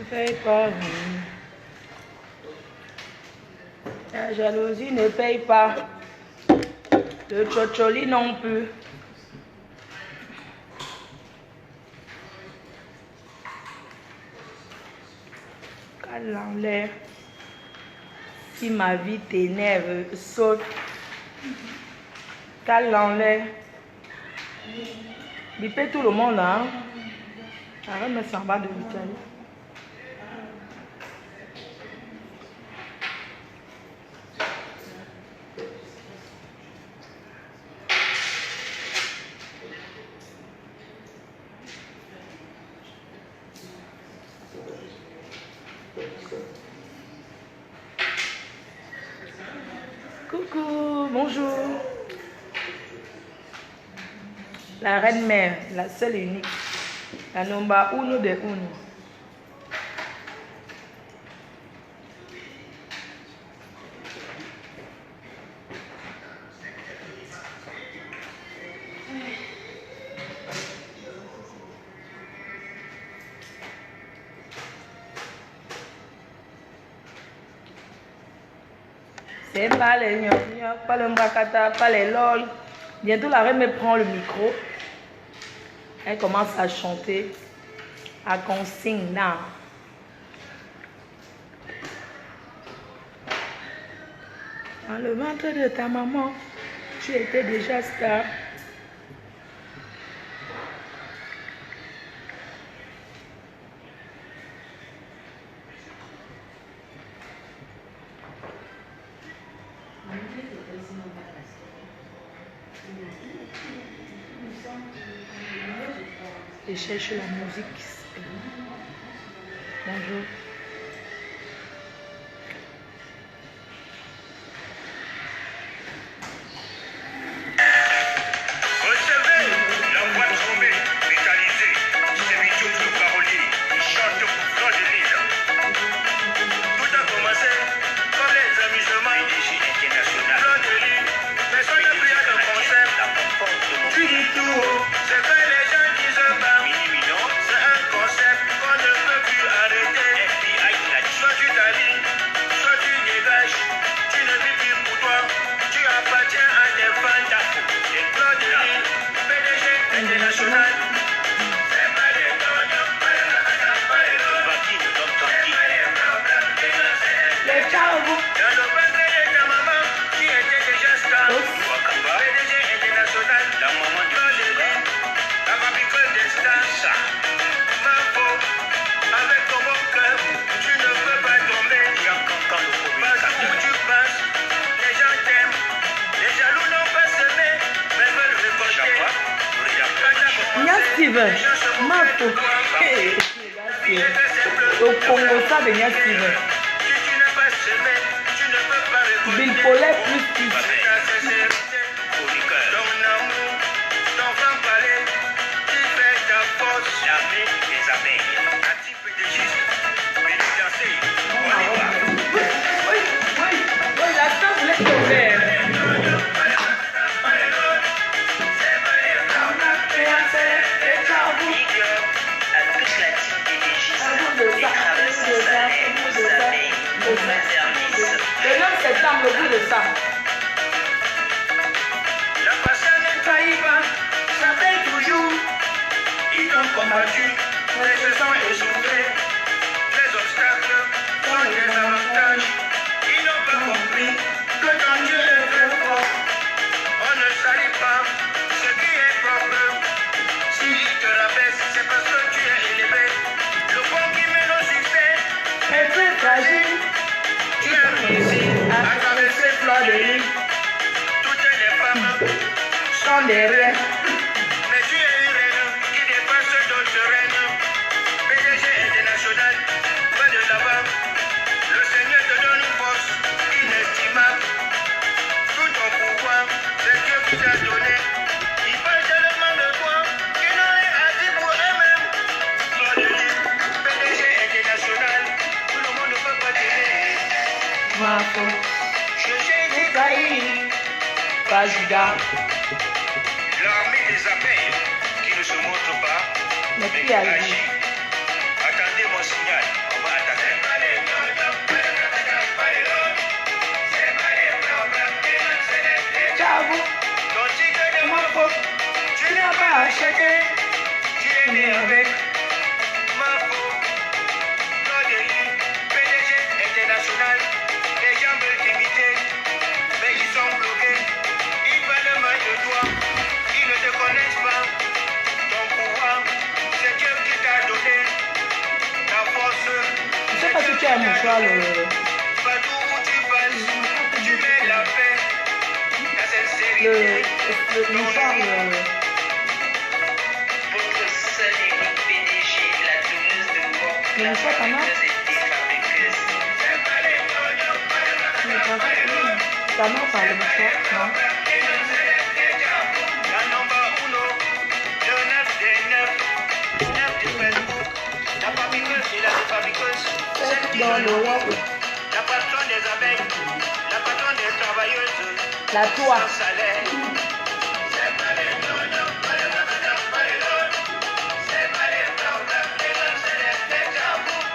paye pas. La jalousie ne paye pas. Le tchotcholi non plus. Cale en l'air. Si ma vie t'énerve, saute. Cale en l'air. Bipez tout le monde là. Hein? Arrête de me s'en bas de l'Italie. Coucou, bonjour. La reine mère, la seule et unique. La nomba uno de uno. C'est pas les gnocchis, pas le mbakata, pas les lol. Bientôt la reine me prend le micro. Elle commence à chanter à consigne là. Dans le ventre de ta maman, tu étais déjà star. Je cherche la musique. Bonjour. Recevez la voix trouvée, métallisée, c'est Michou de Parolier, chante pour de l'île. Tout a commencé comme les amusements internationaux. Fleur de l'île, personne n'a pris de concept. Tu dis tout haut, c'est que les gens disent pas. C'est un concept qu'on ne peut plus arrêter. Soit tu t'alignes, soit tu dégages. Tu ne vis plus pour toi, tu appartiens à des fans. Et Fleur de l'île, PDG international. C'est pas les gagnants, pas les Les ciao. dans le ventre de ta maman, qui était déjà star. PDG international, la maman de l'île, la fabricante des stars. Ma peau, avec ton bon cœur, tu ne peux pas tomber. Partout où tu passes, les gens t'aiment. Les jaloux n'ont pas semé, mais veulent récolter. Il y a Steven. Ma peau. Au Congo, ça de Nia Steven. Si tu n'as pas semé, tu ne peux pas récolter. Bill Paulet plus plus. Ta sincérité, ton amour, ton franc-parler, qui fait ta force. Jamais des abeilles. Anti-pédégiste, pédégacé, on y va. Oui, la table laisse tomber. Le 9 septembre, le bout de ça. La personne ne trahit pas, ça fait toujours. Ils t'ont combattu, mais se sont essoufflés. Les obstacles sont des avantages. Ils n'ont pas compris que ton Dieu est très fort. On ne salit pas ce qui est propre. S'il te rabaisse, c'est parce que tu es élevé. Le pont qui mène au succès est très fragile. Tu as réussi à traverser Fleur de l'île. Toutes les femmes Sont des reines. mais tu es une reine qui dépasse d'autres reines. PDG international, va de là-bas. Le Seigneur te donne une force inestimable. Tout ton pouvoir, c'est Dieu qui t'a donné. Ils parlent tellement de toi qu'ils n'ont rien à dire pour eux-mêmes. Fleur de l'île, PDG international, tout le monde ne peut pas t'aimer. Ma peau. Je t'ai Trahi. Pas Judas. l'armée des abeilles qui ne se montre pas, Mais mais qui qui a dit? agit. Attendez mon signal, on acheté un mouchoir. Partout où tu passes, tu mets la paix, la sincérité. Le mouchoir. Votre seul et unique PDG, la donneuse de corps, Le la mouchoir, comment? fabriqueuse et défabriqueuse. Ça m'a parlé de mouchoir, non? La number uno, le 9 des 9, 9 de Facebook, la fabriqueuse et la défabriqueuse, celle qui Dans donne le le web. la patronne des abeilles, la patronne des travailleuses, La toile. sans salaire.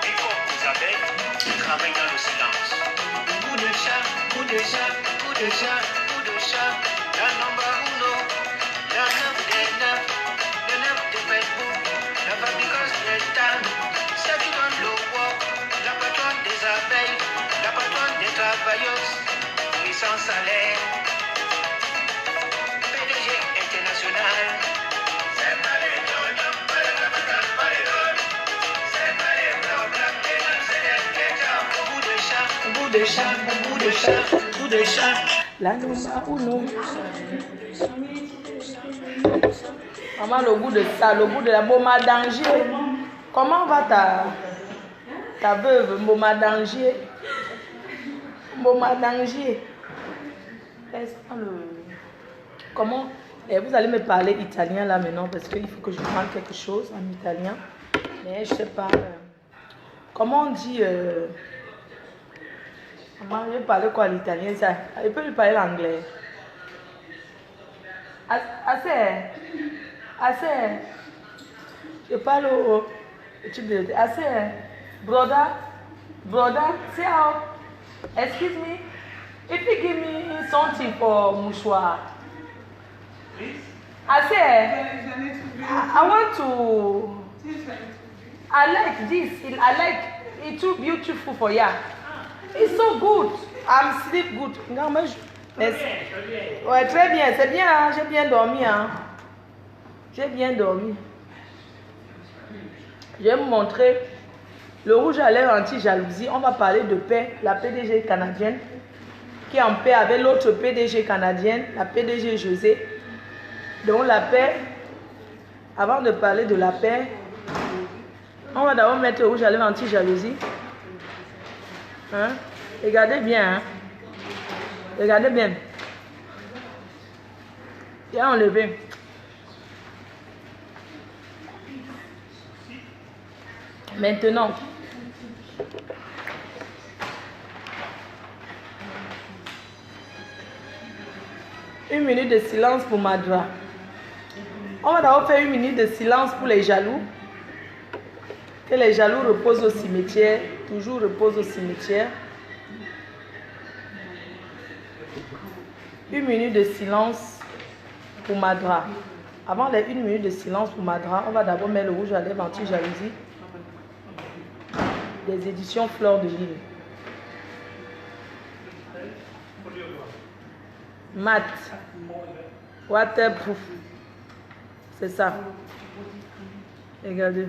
Il faut aux abeilles qui travaillent dans le silence. Coup de chat, coup de chat, coup de chat, coup de chat. La number uno, la 9 des 9, le 9 de Facebook, la fabriqueuse des tables, celle qui donne le work, la patronne des abeilles, la patronne des travailleuses, oui sans salaire. PDG international. Bout de chat, bout de chat, bout de chat. La number uno. Maman, le goût de ça, le goût de la Boma d'Angier. Comment va ta veuve, Boma d'Angier? Boma d'Angier. Est-ce que comment vous allez me parler italien là maintenant parce qu'il faut que je prenne quelque chose en italien. Mais je sais pas. Comment on dit Maman, je vais parler quoi l'italien ça? Je peux lui parler l'anglais. Assez. Je parle au type de assez. Brother, say how. Excuse me. If you give me something for mouchoir. I want to. I like this. I like it's too beautiful for ya. It's so good. I'm sleep good. Ouais, très bien. C'est bien. Hein? J'ai bien dormi. Hein? J'ai bien dormi. Je vais vous montrer le rouge à lèvres anti-jalousie. On va parler de paix. La PDG canadienne qui est en paix avec l'autre PDG canadienne, la PDG José. Donc la paix, avant de parler de la paix, on va d'abord mettre le rouge à lèvres anti-jalousie. Hein? Regardez bien. Hein? Regardez bien. Bien enlevé. Maintenant, une minute de silence pour Madra. On va d'abord faire une minute de silence pour les jaloux. Que les jaloux reposent au cimetière, toujours reposent au cimetière. Une minute de silence pour Madra. Avant les 1 minute de silence pour Madra, on va d'abord mettre le rouge à lèvres anti-jalousie des éditions Fleur de Lille. Mat, waterproof. C'est ça. Regardez.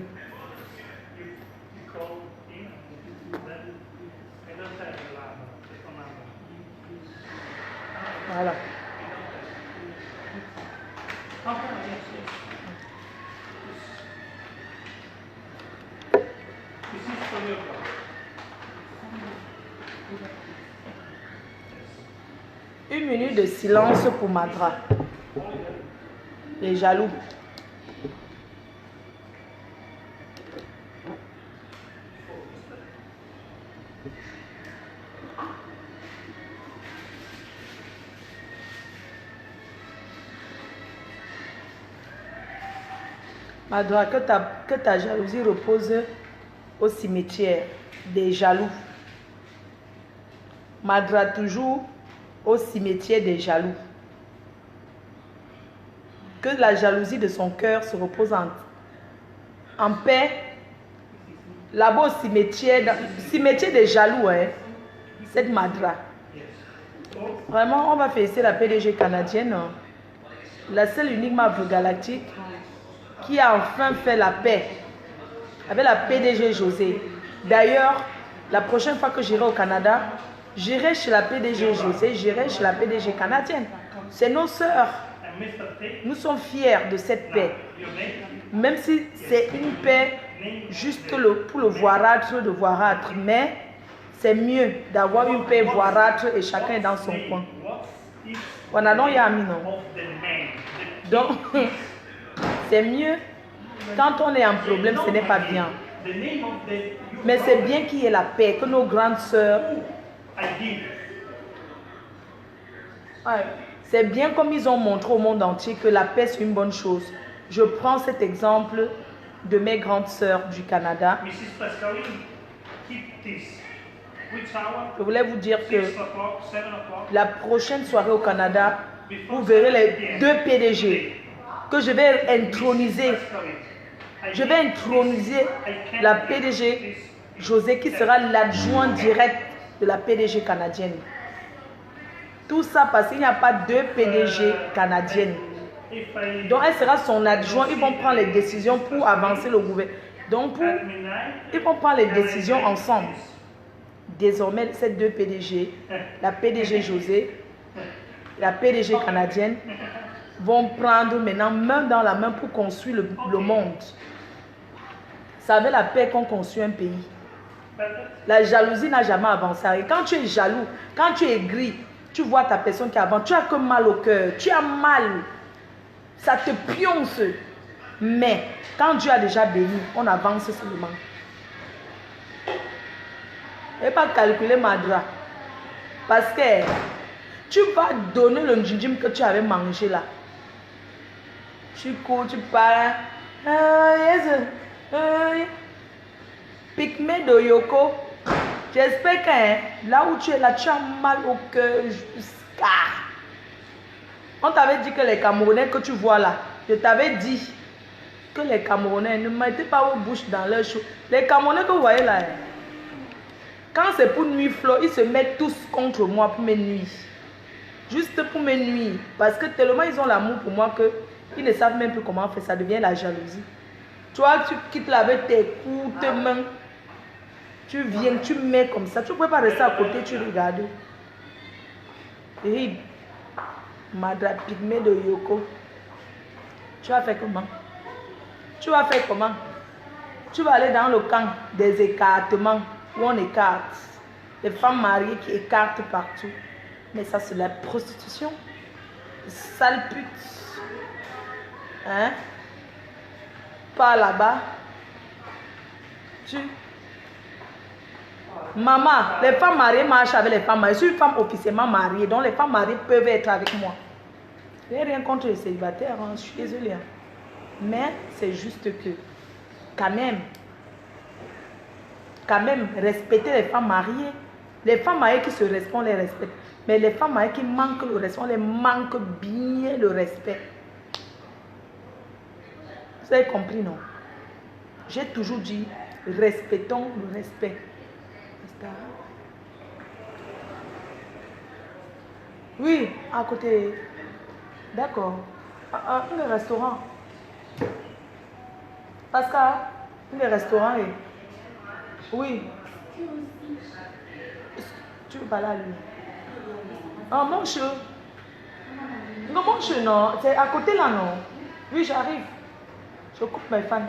Voilà. Une minute de silence pour Madra. Les jaloux. Madra, que ta jalousie repose au cimetière des jaloux. Madra, toujours au cimetière des jaloux. Que la jalousie de son cœur se repose en paix. Là-bas au cimetière des jaloux, hein, cette Madra. Vraiment, on va féliciter la PDG canadienne, hein, la seule unique marque galactique qui a enfin fait la paix avec la PDG José. D'ailleurs, La prochaine fois que j'irai au Canada, j'irai chez la PDG José, j'irai chez la PDG canadienne. C'est nos sœurs. Nous sommes fiers de cette paix. Même si c'est une paix juste pour le voirâtre de voirâtre, mais c'est mieux d'avoir une paix voirâtre et chacun est dans son coin. Voilà, non, il y a ami, non. Donc, c'est mieux. Quand on est en problème, ce n'est pas bien. Mais c'est bien qu'il y ait la paix, que nos grandes sœurs... Ouais, c'est bien comme ils ont montré au monde entier que la paix c'est une bonne chose. Je prends cet exemple de mes grandes sœurs du Canada. Je voulais vous dire que la prochaine soirée au Canada, vous verrez les 2 PDG que je vais introniser. Je vais introniser la PDG José qui sera l'adjoint direct de la PDG canadienne. Tout ça parce qu'il n'y a pas 2 PDG canadiennes. Donc elle sera son adjoint. Ils vont prendre les décisions pour avancer le gouvernement. Donc ils vont prendre les décisions ensemble. Désormais, ces 2 PDG, la PDG José, la PDG canadienne, vont prendre maintenant main dans la main pour construire le monde. C'est avec la paix qu'on construit un pays. La jalousie n'a jamais avancé. Et quand tu es jaloux, quand tu es aigri, tu vois ta personne qui avance, tu as que mal au cœur, tu as mal, ça te pionce. Mais quand Dieu a déjà béni, on avance seulement. Et pas calculer Madra. Parce que tu vas donner le njinjim que tu avais mangé là. Tu cours, tu parles. Pygmée de Yoko. J'espère que là où tu es là, tu as mal au cœur jusqu'à. On t'avait dit que les Camerounais que tu vois là, je t'avais dit que les Camerounais ne mettaient pas vos bouches dans leur chou. Les Camerounais que vous voyez là, quand c'est pour nuire Flo, ils se mettent tous contre moi pour me nuire. Juste pour me nuire. Parce que tellement ils ont l'amour pour moi qu'ils ne savent même plus comment faire. Ça devient la jalousie. Toi, tu quittes là avec tes coups, tes mains. Tu viens, tu mets comme ça. Tu ne peux pas rester à côté, tu regardes. Et Madra Pygmée de Yoko. Tu vas faire comment? Tu vas faire comment? Tu vas aller dans le camp des écartements où on écarte. Les femmes mariées qui écartent partout. Mais ça, c'est la prostitution. Sale pute. Hein? Pas là-bas. Maman, les femmes mariées marchent avec les femmes mariées. Je suis une femme officiellement mariée, donc les femmes mariées peuvent être avec moi. Je n'ai rien contre les célibataires, hein, je suis désolée. Hein. Mais c'est juste que, quand même, respecter les femmes mariées. Les femmes mariées qui se respectent, on les respecte. Mais les femmes mariées qui manquent le respect, on les manque bien le respect. Vous avez compris, non? J'ai toujours dit, respectons le respect. Oui, à côté. D'accord. Un restaurant. Pascal, un restaurant. Oui. Tu veux parler à lui? Ah, mon chou. Non, mon chou, non. C'est à côté là, non? Oui, j'arrive. Je coupe mes fans.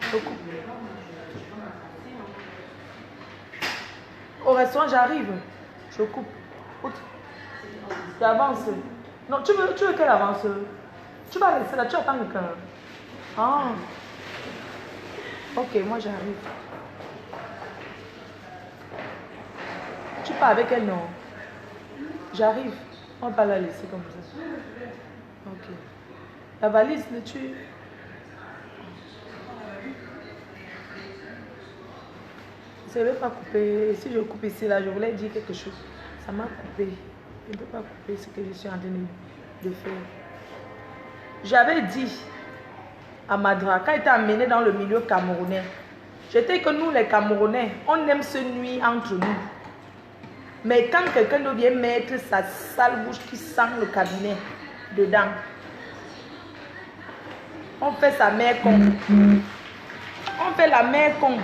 Je coupe. Au restaurant, j'arrive. Je coupe. J'avance. Non, tu veux qu'elle avance? Tu vas rester là, tu attends quelqu'un. Ah. Ok, moi j'arrive. Tu pars avec elle, non? J'arrive. On va pas la laisser comme ça. Ok. La valise, tu... Je ne vais pas couper. Si je coupe ici, là, je voulais dire quelque chose. Ça m'a coupé. Je ne peux pas couper ce que je suis en train de faire. J'avais dit à Madra, quand il était amené dans le milieu camerounais, j'étais que nous, les Camerounais, on aime se nuire entre nous. Mais quand quelqu'un nous vient mettre sa sale bouche qui sent le cabinet dedans, on fait sa mère con. On fait la mère con.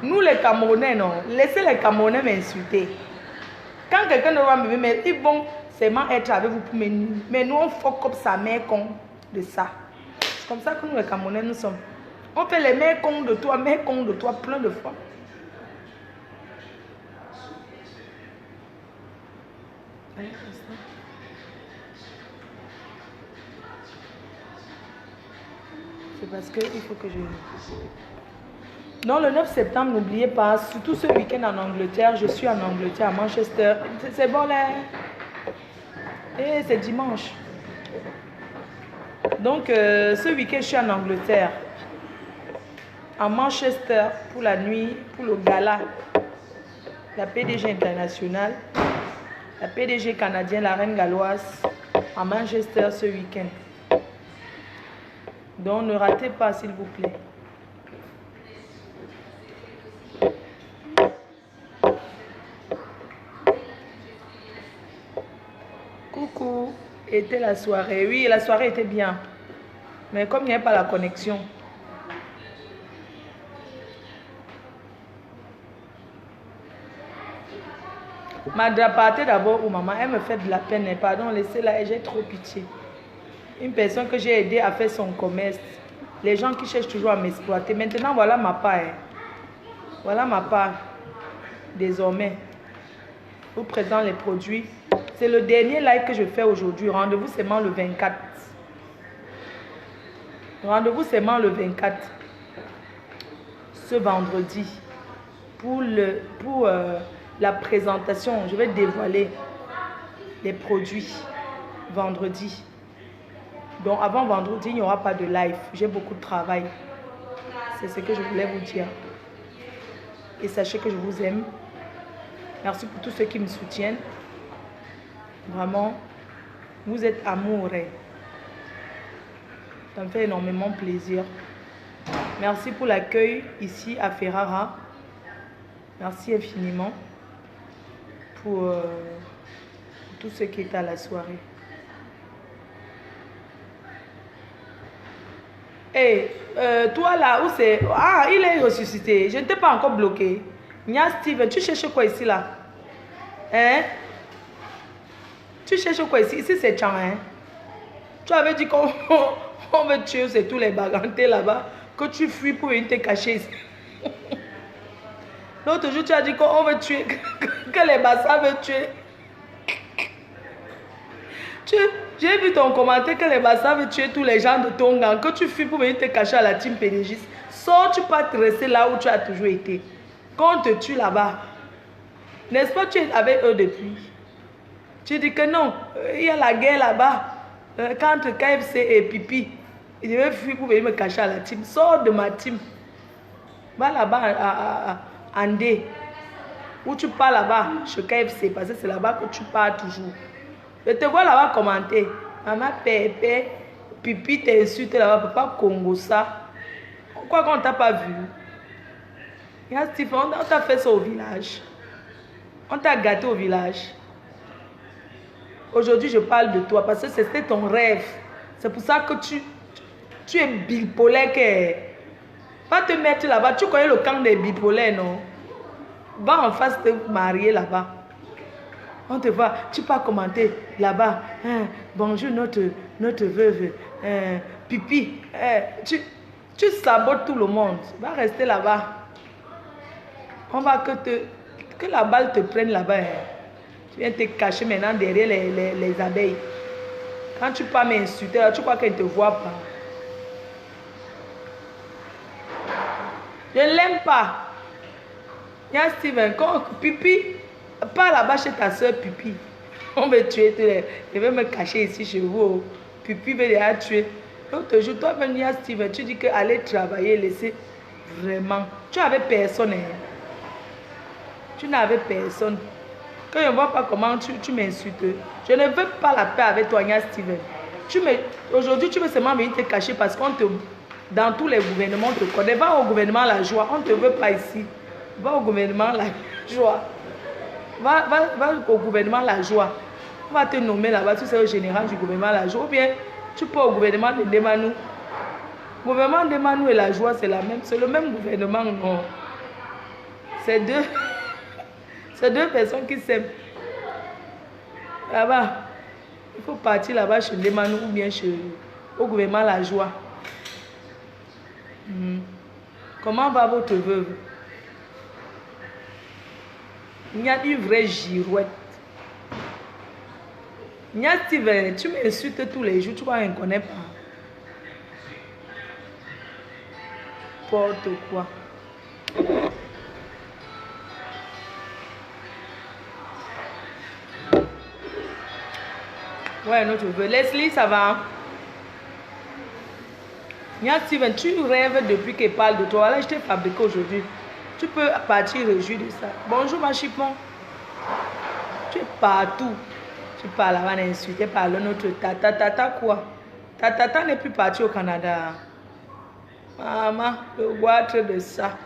Nous les Camerounais, non. Laissez les Camerounais m'insulter. Quand quelqu'un ne va me mettre, ils vont seulement être avec vous pour me... Mais nous, on fuck comme sa mère con de ça. C'est comme ça que nous, les Camerounais, nous sommes. On fait les mères cons de toi, plein de fois. C'est parce que il faut que je... Non, le 9 septembre, n'oubliez pas, surtout ce week-end en Angleterre, je suis en Angleterre, à Manchester. C'est bon là. Et c'est dimanche. Donc, ce week-end, je suis en Angleterre, à Manchester, pour la nuit, pour le gala. La PDG internationale, la PDG canadienne, la reine galloise, à Manchester ce week-end. Donc, ne ratez pas, s'il vous plaît. Coucou, était la soirée. Oui, la soirée était bien. Mais comme il n'y avait pas la connexion. Madra partait d'abord où maman, elle me fait de la peine. Pardon, laissez-la, j'ai trop pitié. Une personne que j'ai aidé à faire son commerce. Les gens qui cherchent toujours à m'exploiter. Maintenant, voilà ma part. Voilà ma part. Désormais. Je vous présente les produits. C'est le dernier live que je fais aujourd'hui. Rendez-vous seulement le 24. Rendez-vous seulement le 24. Ce vendredi. Pour la présentation. Je vais dévoiler les produits. Vendredi. Donc avant vendredi, il n'y aura pas de live. J'ai beaucoup de travail. C'est ce que je voulais vous dire. Et sachez que je vous aime. Merci pour tous ceux qui me soutiennent. Vraiment, vous êtes amoureux. Ça me fait énormément plaisir. Merci pour l'accueil ici à Ferrara. Merci infiniment pour tout ce qui est à la soirée. Et toi là, où c'est? Ah, il est ressuscité. Je ne t'ai pas encore bloqué. Nia Steven, tu cherches quoi ici là? Hein? Tu cherches quoi ici? Ici c'est Tchang, hein? Tu avais dit qu'on veut tuer, c'est tous les bagantés là-bas. Que tu fuis pour venir te cacher ici. L'autre jour, tu as dit qu'on veut tuer, que les bassins veulent tuer. J'ai vu ton commentaire que les bassins veulent tuer tous les gens de ton gang. Que tu fuis pour venir te cacher à la team pédégiste. Sors, tu peux te rester là où tu as toujours été. Quand on te tue là-bas. N'est-ce pas, tu es avec eux depuis? Tu dis que non, il y a la guerre là-bas. Entre KFC et Pipi. Je vais fuir pour venir me cacher à la team. Sors de ma team. Va là-bas à Andé. Où tu pars là-bas, chez KFC. Parce que c'est là-bas que tu pars toujours. Je te vois là-bas commenter. Maman Pépé, Pipi t'insulte là-bas. Papa Congo ça. Quoi qu'on t'a pas vu. Il y a Stephen, on t'a fait ça au village. On t'a gâté au village. Aujourd'hui, je parle de toi parce que c'était ton rêve. C'est pour ça que tu es bipolaire. Va te mettre là-bas. Tu connais le camp des bipolaires, non? Va en face te marier là-bas. On te voit. Tu peux commenter là-bas. Hein, bonjour notre veuve. Pipi. Tu sabotes tout le monde. Va rester là-bas. On va que la balle te prenne là-bas. Hein. Tu viens te cacher maintenant derrière les abeilles. Quand tu peux m'insulter, tu crois qu'elle ne te voit pas. Je ne l'aime pas. Il y a Steven, quand Pipi, pas là-bas chez ta soeur Pipi. On veut tuer tous les... Je vais me cacher ici chez vous. Pipi veut déjà tuer. L'autre jour, toi-même, il y a Steven, tu dis que aller travailler, laisser vraiment. Tu n'avais personne. Hein. Tu n'avais personne. Quand je ne vois pas comment tu m'insultes, je ne veux pas la paix avec toi, Nia Steven. Aujourd'hui, tu veux seulement venir te cacher parce qu'on te... Dans tous les gouvernements, on te connaît. Va au gouvernement La Joie. On ne te veut pas ici. Va au gouvernement La Joie. Va au gouvernement La Joie. On va te nommer là-bas. Tu seras le général du gouvernement La Joie. Ou bien, tu peux au gouvernement de Demanou. Le gouvernement de Demanou et La Joie, c'est la même. C'est le même gouvernement, non. C'est deux personnes qui s'aiment. Là-bas, il faut partir là-bas chez les Manu ou bien au gouvernement La Joie. Comment va votre veuve? Il y a une vraie girouette. Il y a Steven, tu m'insultes tous les jours, tu vois, on ne connaît pas. Porte quoi? Ouais, notre veuve. Leslie, ça va? Il y a Steven, tu rêves depuis qu'elle parle de toi. Là, je t'ai fabriqué aujourd'hui. Tu peux partir réjouir de ça. Bonjour, ma chipon. Tu es partout. Tu parles avant d'insulter par notre tata. Tata quoi? Ta tata n'est plus partie au Canada. Maman, le goitre de ça.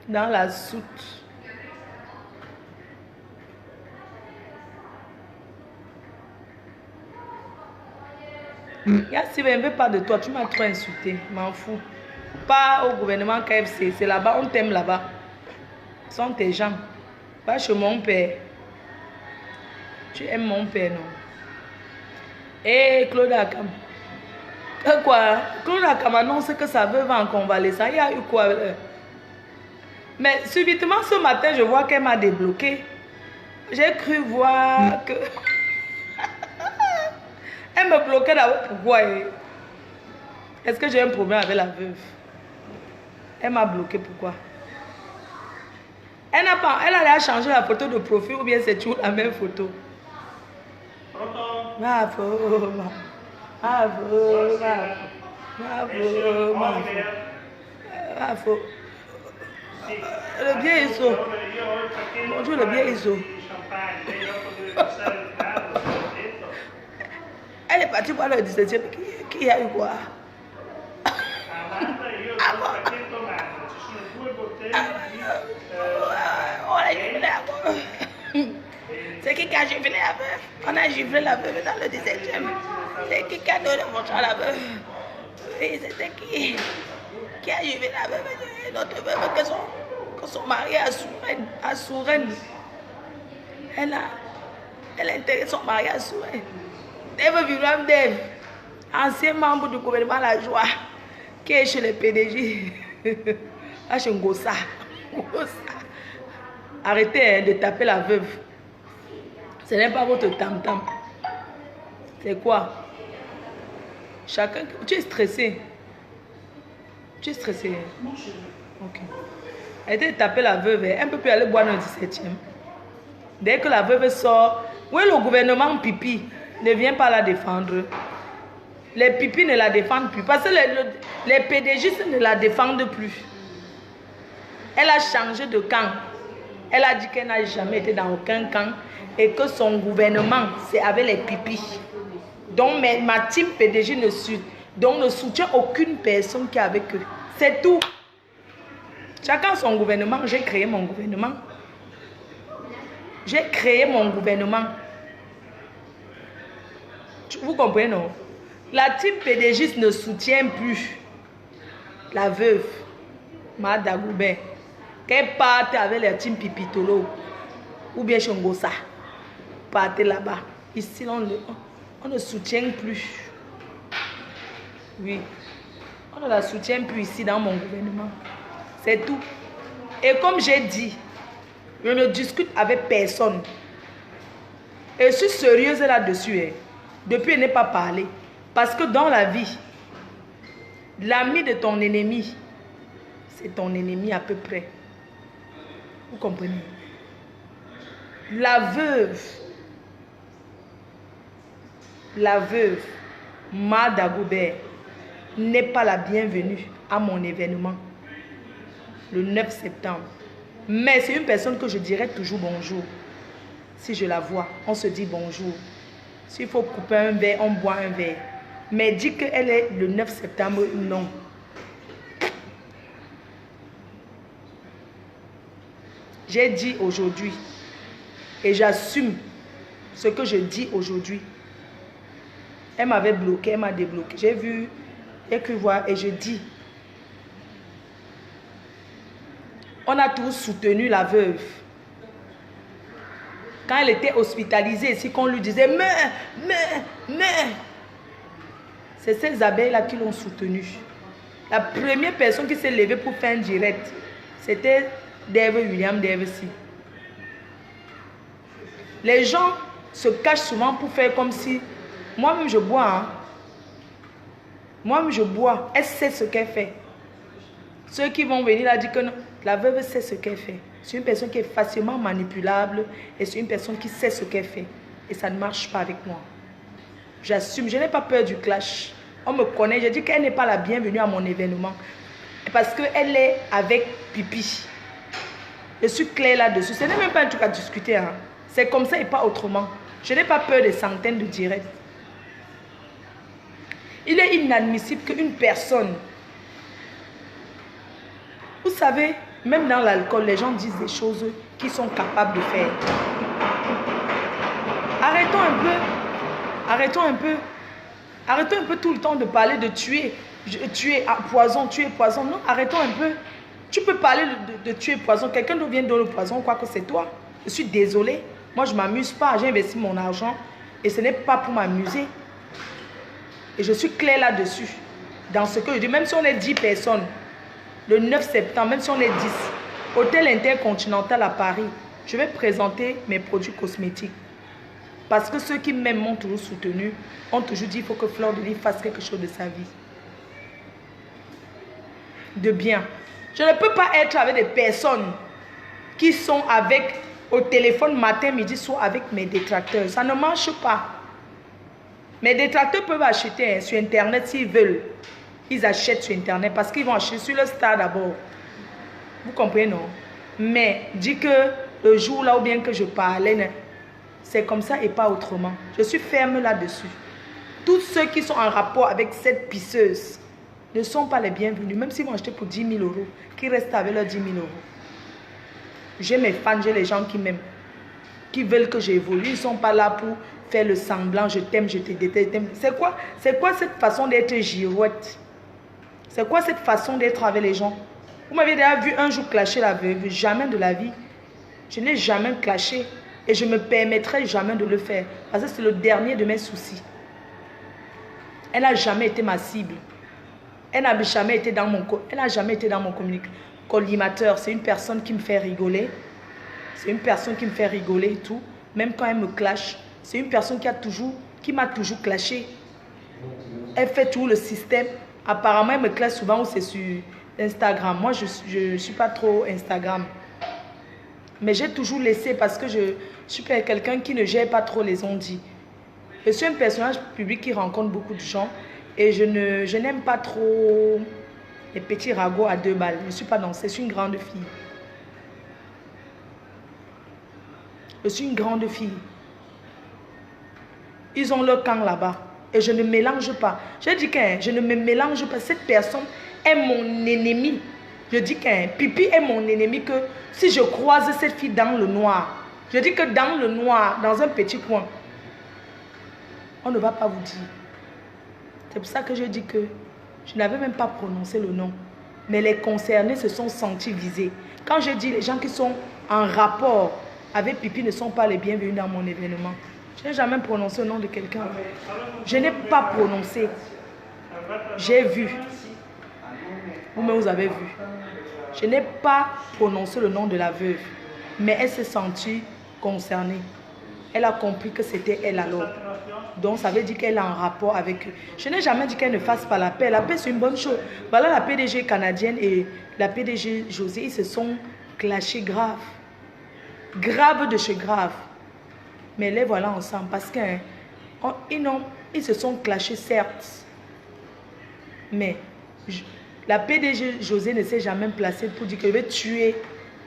Dans la soute. Si je ne veux pas de toi, tu m'as trop insulté. M'en fous. Pas au gouvernement KFC. C'est là-bas, on t'aime là-bas. Ce sont tes gens. Pas chez mon père. Tu aimes mon père, non? Claude Akam. Quoi? Claude Akam annonce que sa veuve va en convalescence. Il y a eu quoi? Mais subitement, ce matin, je vois qu'elle m'a débloqué. J'ai cru voir que... Elle me bloquait d'abord. Pourquoi? Est-ce que j'ai un problème avec la veuve? Elle m'a bloqué. Pourquoi? Elle a changé la photo de profil ou bien c'est toujours la même photo? Le bien Iso. Bonjour le bien Iso. Elle est partie voir le 17e. Qui a eu quoi? C'est qui a giflé la veuve? On a giflé la veuve dans le 17e. C'est qui a donné mon chat à la veuve? Oui, c'était qui? Qui a giflé la veuve? Notre veuve que son mari à Sourenne. Elle a intégré son mari à Sourenne. Dave Viram Dave, ancien membre du gouvernement La Joie, qui est chez les PDG. Là, chez Ngossa. Arrêtez de taper la veuve. Ce n'est pas votre tam-tam. C'est quoi? Chacun... Tu es stressé. Tu es stressé. Ok. Arrêtez de taper la veuve. Elle ne peut plus aller boire dans le 17e. Dès que la veuve sort, oui, le gouvernement pipi ne vient pas la défendre. Les pipis ne la défendent plus. Parce que les PDG ne la défendent plus. Elle a changé de camp. Elle a dit qu'elle n'a jamais été dans aucun camp et que son gouvernement, c'est avec les pipis. Donc ma team PDG ne soutient aucune personne qui est avec eux. C'est tout. Chacun son gouvernement. J'ai créé mon gouvernement. J'ai créé mon gouvernement. Vous comprenez, non? La team PDG ne soutient plus la veuve, Mme Dagoubin. Qu'elle parte avec la team Pipitolo ou bien Chongosa. Partez là-bas. Ici, on ne soutient plus. Oui. On ne la soutient plus ici dans mon gouvernement. C'est tout. Et comme j'ai dit, je ne discute avec personne. Et je suis sérieuse là-dessus. Hein. Depuis, je n'ai pas parlé. Parce que dans la vie, l'ami de ton ennemi, c'est ton ennemi à peu près. Vous comprenez? La veuve, Mme Dagoubin, n'est pas la bienvenue à mon événement, le 9 septembre. Mais c'est une personne que je dirais toujours bonjour. Si je la vois, on se dit bonjour. S'il faut couper un verre, on boit un verre. Mais dit qu'elle est le 9 septembre, non. J'ai dit aujourd'hui, et j'assume ce que je dis aujourd'hui. Elle m'avait bloqué, elle m'a débloqué. J'ai vu, j'ai cru voir, et je dis. On a tous soutenu la veuve. Quand elle était hospitalisée ici, qu'on lui disait mais. C'est ces abeilles-là qui l'ont soutenue. La première personne qui s'est levée pour faire un direct, c'était Dave William Davey. Les gens se cachent souvent pour faire comme si... Moi-même, je bois. Hein. Moi-même, je bois. Elle sait ce qu'elle fait. Ceux qui vont venir là dire que non, la veuve sait ce qu'elle fait. C'est une personne qui est facilement manipulable et c'est une personne qui sait ce qu'elle fait. Et ça ne marche pas avec moi. J'assume, je n'ai pas peur du clash. On me connaît, je dis qu'elle n'est pas la bienvenue à mon événement. Parce qu'elle est avec Pipi. Je suis claire là-dessus. Ce n'est même pas un truc à discuter. Hein. C'est comme ça et pas autrement. Je n'ai pas peur des centaines de directs. Il est inadmissible qu'une personne... Vous savez, même dans l'alcool, les gens disent des choses qu'ils sont capables de faire. Arrêtons un peu tout le temps de parler de tuer poison. Non, arrêtons un peu. Tu peux parler de tuer poison. Quelqu'un d'autre vient donner le poison, quoi que c'est toi. Je suis désolée. Moi, je ne m'amuse pas. J'ai investi mon argent et ce n'est pas pour m'amuser. Et je suis claire là-dessus. Dans ce que je dis, même si on est 10 personnes, le 9 septembre, même si on est 10, Hôtel Intercontinental à Paris, je vais présenter mes produits cosmétiques. Parce que ceux qui m'aiment m'ont toujours soutenu, ont toujours dit qu'il faut que Fleur de Lys fasse quelque chose de sa vie. De bien. Je ne peux pas être avec des personnes qui sont avec au téléphone matin, midi, soir avec mes détracteurs. Ça ne marche pas. Mes détracteurs peuvent acheter sur Internet s'ils veulent. Ils achètent sur Internet parce qu'ils vont acheter sur le star d'abord. Vous comprenez, non? Mais dis que le jour là où bien que je parlais, c'est comme ça et pas autrement. Je suis ferme là-dessus. Tous ceux qui sont en rapport avec cette pisseuse ne sont pas les bienvenus. Même s'ils vont acheter pour 10 000 €, qui restent avec leurs 10 000 €. J'ai mes fans, j'ai les gens qui m'aiment, qui veulent que j'évolue. Ils ne sont pas là pour faire le semblant, je t'aime, je te déteste. C'est quoi cette façon d'être girouette? C'est quoi cette façon d'être avec les gens? Vous m'avez déjà vu un jour clasher la veuve? Jamais de la vie. Je n'ai jamais clashé. Et je ne me permettrai jamais de le faire. Parce que c'est le dernier de mes soucis. Elle n'a jamais été ma cible. Elle n'a jamais été dans mon collimateur. C'est une personne qui me fait rigoler. C'est une personne qui me fait rigoler et tout. Même quand elle me clash. C'est une personne qui m'a toujours clashé. Elle fait tout le système. Apparemment, elle me clash souvent ou c'est sur Instagram. Moi, je ne suis pas trop Instagram. Mais j'ai toujours laissé parce que je suis quelqu'un qui ne gère pas trop les ondits. Je suis un personnage public qui rencontre beaucoup de gens et je n'aime pas trop les petits ragots à 2 balles. Je ne suis pas dans ça. Je suis une grande fille. Je suis une grande fille. Ils ont leur camp là-bas. Et je ne mélange pas. Je dis que je ne me mélange pas. Cette personne est mon ennemi. Je dis que Pipi est mon ennemi. Que si je croise cette fille dans le noir, je dis que dans le noir, dans un petit coin, on ne va pas vous dire. C'est pour ça que je dis que je n'avais même pas prononcé le nom. Mais les concernés se sont sentis visés. Quand je dis les gens qui sont en rapport avec Pipi ne sont pas les bienvenus dans mon événement. Je n'ai jamais prononcé le nom de quelqu'un. Je n'ai pas prononcé. J'ai vu. Vous-même, vous avez vu. Je n'ai pas prononcé le nom de la veuve. Mais elle s'est sentie concernée. Elle a compris que c'était elle alors. Donc, ça veut dire qu'elle est en rapport avec eux. Je n'ai jamais dit qu'elle ne fasse pas la paix. La paix, c'est une bonne chose. Voilà, la PDG canadienne et la PDG José, ils se sont clashés grave. Grave de chez grave. Mais les voilà ensemble parce qu'ils se sont clashés, certes. Mais la PDG José ne s'est jamais placée pour dire que je vais tuer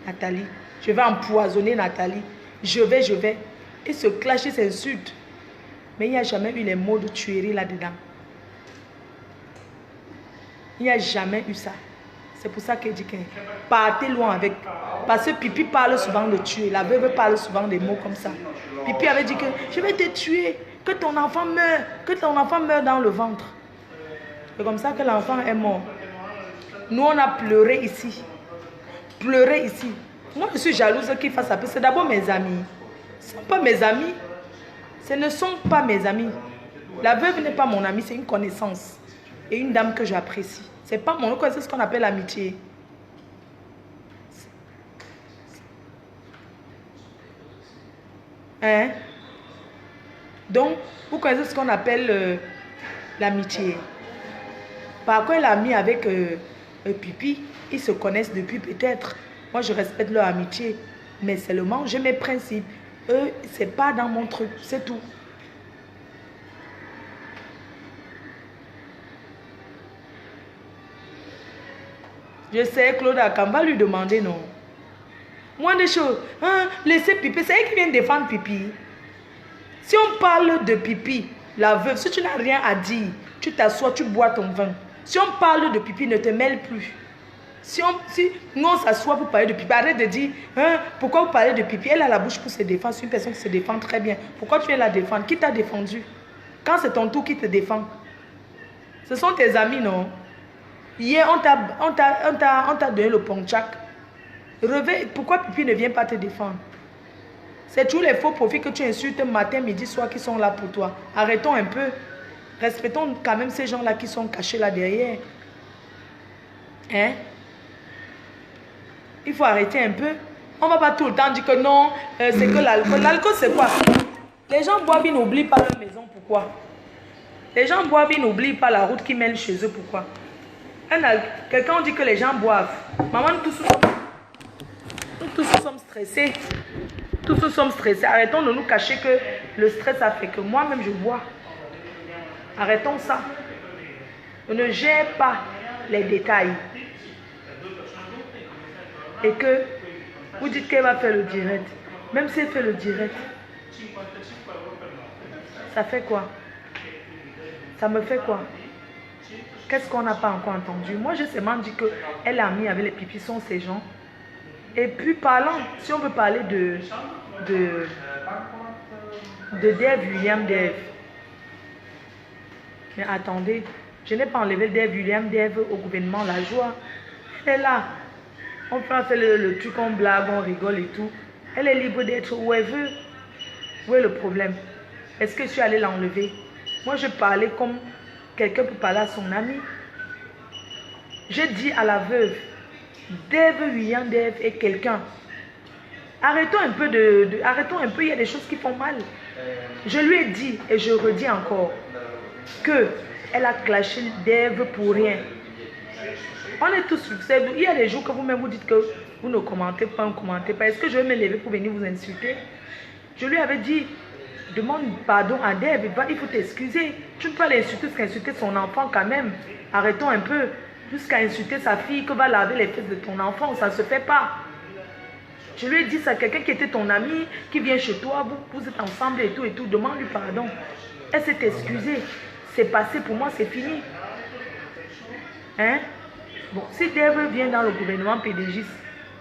Nathalie. Je vais empoisonner Nathalie. Je vais. Ils se clashent, ils s'insultent. Mais il n'y a jamais eu les mots de tuerie là-dedans. Il n'y a jamais eu ça. C'est pour ça qu'elle dit que partez loin avec. Parce que Pipi parle souvent de tuer. La veuve parle souvent des mots comme ça. Pipi avait dit que je vais te tuer, que ton enfant meure dans le ventre. C'est comme ça que l'enfant est mort. Nous, on a pleuré ici. pleurer ici. Moi, je suis jalouse qu'ils fassent ça. C'est d'abord mes amis. Ce ne sont pas mes amis. Ce ne sont pas mes amis. La veuve n'est pas mon amie, c'est une connaissance. Et une dame que j'apprécie. C'est pas mon... C'est ce qu'on appelle l'amitié. Hein? Donc, vous connaissez ce qu'on appelle l'amitié. Par contre, l'ami avec Pipi, ils se connaissent depuis peut-être. Moi, je respecte leur amitié. Mais seulement, j'ai mes principes. Eux, c'est pas dans mon truc. C'est tout. Je sais, Claude Akam va lui demander non. Moins de choses. Hein, laissez Pipi. C'est elle qui vient défendre Pipi. Si on parle de Pipi, la veuve, si tu n'as rien à dire, tu t'assois, tu bois ton vin. Si on parle de Pipi, ne te mêle plus. Si nous on s'assoit pour parler de Pipi, arrête de dire, hein, pourquoi vous parlez de Pipi? Elle a la bouche pour se défendre. C'est une personne qui se défend très bien. Pourquoi tu viens la défendre? Qui t'a défendu? Quand c'est ton tour, qui te défend? Ce sont tes amis, non? Hier, on t'a donné le ponchak. Pourquoi Pipi ne vient pas te défendre? C'est tous les faux profits que tu insultes matin, midi, soir qui sont là pour toi. Arrêtons un peu. Respectons quand même ces gens-là qui sont cachés là derrière. Hein? Il faut arrêter un peu. On ne va pas tout le temps dire que non, c'est que l'alcool. L'alcool, c'est quoi? Les gens boivent, ils n'oublient pas leur maison. Pourquoi? Les gens boivent, ils n'oublient pas la route qui mène chez eux. Pourquoi? Quelqu'un dit que les gens boivent. Maman, nous tous sommes stressés. Tous nous sommes stressés. Arrêtons de nous cacher que le stress a fait que moi-même je bois. Arrêtons ça. On ne gère pas les détails. Et que vous dites qu'elle va faire le direct. Même si elle fait le direct, ça fait quoi? Ça me fait quoi? Qu'est-ce qu'on n'a pas encore entendu? Moi, j'ai seulement dit qu'elle a mis avec les pipis sont ces gens. Et puis parlant, si on veut parler de Dave William Dave. Mais attendez, je n'ai pas enlevé Dave William Dave au gouvernement, la joie. Elle est là. On peut faire le truc, on blague, on rigole et tout. Elle est libre d'être où elle veut. Où est le problème? Est-ce que je suis allée l'enlever? Moi, je parlais comme quelqu'un peut parler à son ami. J'ai dit à la veuve, Dave William Dave est quelqu'un. Arrêtons un peu arrêtons un peu, il y a des choses qui font mal. Je lui ai dit et je redis encore que elle a clashé Dave pour rien. On est tous succès. Il y a des jours que vous-même vous dites que vous ne commentez pas, vous ne commentez pas. Est-ce que je vais me lever pour venir vous insulter? Je lui avais dit, demande pardon à Dave, il faut t'excuser. Tu ne peux pas l'insulter jusqu'à insulter son enfant quand même. Arrêtons un peu. Jusqu'à insulter sa fille que va laver les fesses de ton enfant, ça ne se fait pas. Je lui ai dit ça, quelqu'un qui était ton ami, qui vient chez toi, vous êtes ensemble et tout, demande-lui pardon. Elle s'est excusée. C'est passé pour moi, c'est fini. Hein? Bon, si Dave vient dans le gouvernement PDG,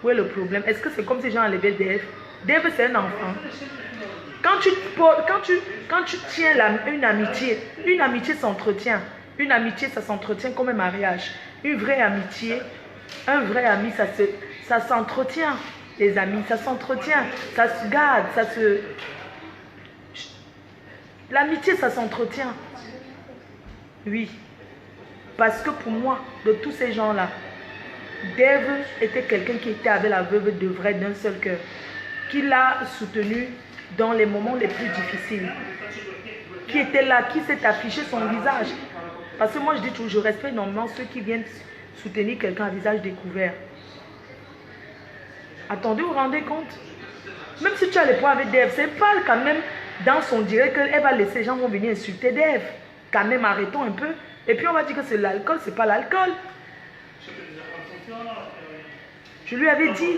où est le problème? Est-ce que c'est comme si j'ai enlevé Dave? Dave, c'est un enfant. Quand tu tiens une amitié s'entretient. Une amitié, ça s'entretient comme un mariage. Une vraie amitié, un vrai ami, ça s'entretient. Les amis, ça s'entretient. Ça se garde, L'amitié, ça s'entretient. Oui. Parce que pour moi, de tous ces gens-là, Dave était quelqu'un qui était avec la veuve de vrai d'un seul cœur. Qui l'a soutenu dans les moments les plus difficiles. Qui était là, qui s'est affiché son visage. Parce que moi, je dis toujours, je respecte énormément ceux qui viennent soutenir quelqu'un à visage découvert. Attendez, vous vous rendez compte? Même si tu as les points avec Dave, c'est pas quand même dans son direct qu'elle va laisser les gens vont venir insulter Dave. Quand même, arrêtons un peu. Et puis on va dire que c'est l'alcool, c'est pas l'alcool. Je lui avais dit,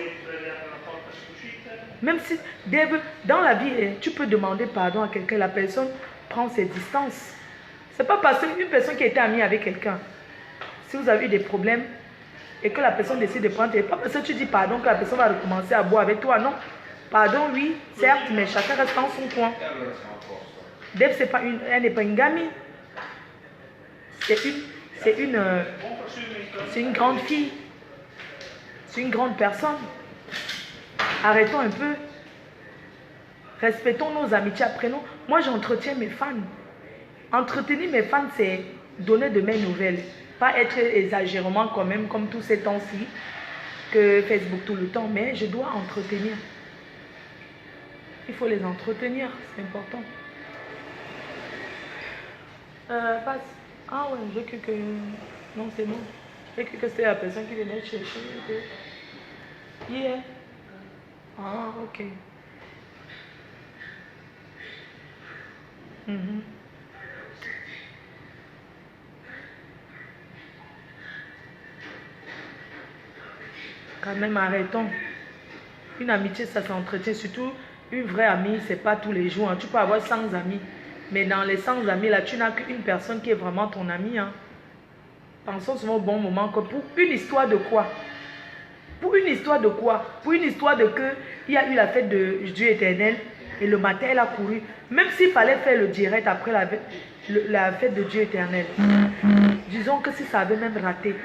même si Dave, dans la vie, tu peux demander pardon à quelqu'un, la personne prend ses distances. C'est pas parce qu'une personne qui était amie avec quelqu'un, si vous avez eu des problèmes et que la personne décide de prendre, c'est pas parce que tu dis pardon que la personne va recommencer à boire avec toi, non. Pardon, oui, certes, mais chacun reste dans son coin. Dave, elle n'est pas une gamine. C'est une grande fille. C'est une grande personne. Arrêtons un peu. Respectons nos amitiés, apprenons. Moi, j'entretiens mes fans. Entretenir mes fans, c'est donner de mes nouvelles. Pas être exagérément quand même, comme tous ces temps-ci, que Facebook tout le temps. Mais je dois entretenir. Il faut les entretenir, c'est important. Passe. Ah ouais, j'ai cru que... Non, c'est bon. J'ai cru que c'était la personne qui venait chercher. Yeah. Ah, ok. Quand même, arrêtons. Une amitié, ça s'entretient. Surtout, une vraie amie, c'est pas tous les jours. Hein. Tu peux avoir 100 amis. Mais dans les 100 amis, là, tu n'as qu'une personne qui est vraiment ton ami. Hein. Pensons souvent au bon moment. Que pour une histoire de quoi? Pour une histoire de quoi? Pour une histoire de que il y a eu la fête de Dieu éternel. Et le matin, elle a couru. Même s'il fallait faire le direct après la fête de Dieu éternel. Disons que si ça avait même raté.